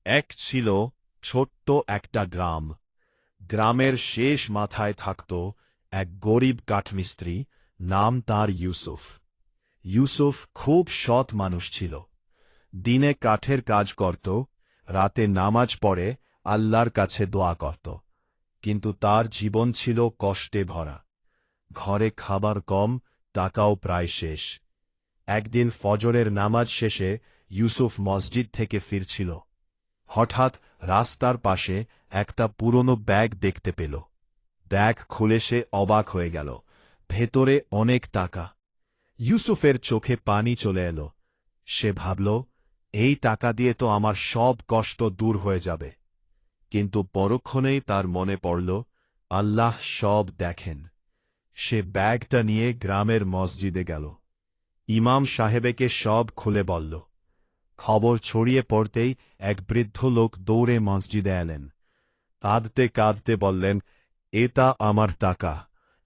এক ছিল ছোট্ট একটা গ্রাম। গ্রামের শেষ মাথায় থাকত এক গরিব কাঠমিস্ত্রি, নাম তার ইউসুফ। ইউসুফ খুব সৎ মানুষ ছিল। দিনে কাঠের কাজ করত, রাতে নামাজ পড়ে আল্লাহর কাছে দোয়া করত। কিন্তু তার জীবন ছিল কষ্টে ভরা। ঘরে খাবার কম, টাকাও প্রায় শেষ। একদিন ফজরের নামাজ শেষে ইউসুফ মসজিদ থেকে ফিরছিল। হঠাৎ রাস্তার পাশে একটা পুরনো ব্যাগ দেখতে পেল। ব্যাগ খুলে সে অবাক হয়ে গেল। ভেতরে অনেক টাকা। ইউসুফের চোখে পানি চলে এলো। সে ভাবল, এই টাকা দিয়ে তো আমার সব কষ্ট দূর হয়ে যাবে। কিন্তু পরক্ষণেই তার মনে পড়ল, আল্লাহ সব দেখেন। সে ব্যাগটা নিয়ে গ্রামের মসজিদে গেল। ইমাম সাহেবকে সব খুলে বলল। খবর ছড়িয়ে পড়তেই এক বৃদ্ধ লোক দৌড়ে মসজিদে এলেন। কাঁদতে কাঁদতে বললেন, এটা আমার টাকা।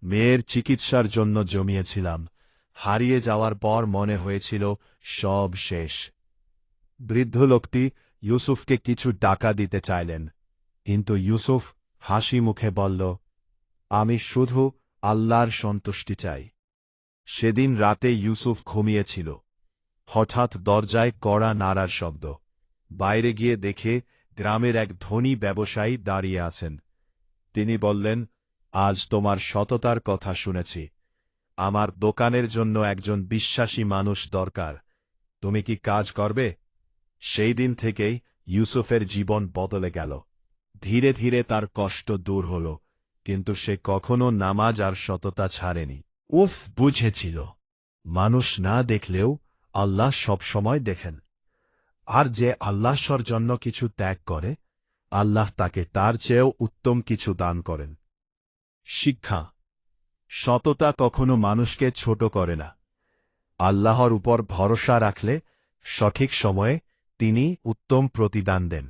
মেয়ের চিকিৎসার জন্য জমিয়েছিলাম। হারিয়ে যাওয়ার পর মনে হয়েছিল সব শেষ। বৃদ্ধ লোকটি ইউসুফকে কিছু টাকা দিতে চাইলেন, কিন্তু ইউসুফ হাসি মুখে বলল, আমি শুধু আল্লাহর সন্তুষ্টি চাই। সেদিন রাতে ইউসুফ ঘুমিয়েছিল। হঠাৎ দরজায় কড়া নাড়ার শব্দ। বাইরে গিয়ে দেখে গ্রামের এক ধনী ব্যবসায়ী দাঁড়িয়ে আছেন। তিনি বললেন, আজ তোমার সততার কথা শুনেছি। আমার দোকানের জন্য একজন বিশ্বাসী মানুষ দরকার। তুমি কি কাজ করবে? সেই দিন থেকেই ইউসুফের জীবন বদলে গেল। ধীরে ধীরে তার কষ্ট দূর হল, কিন্তু সে কখনো নামাজ আর সততা ছাড়েনি। বুঝেছিল, মানুষ না দেখলেও আল্লাহ সবসময় দেখেন। আর যে আল্লাহর জন্য কিছু ত্যাগ করে, আল্লাহ তাকে তার চেয়েও উত্তম কিছু দান করেন। শিক্ষা: সততা কখনো মানুষকে ছোট করে না। আল্লাহর উপর ভরসা রাখলে সঠিক সময়ে তিনি উত্তম প্রতিদান দেন।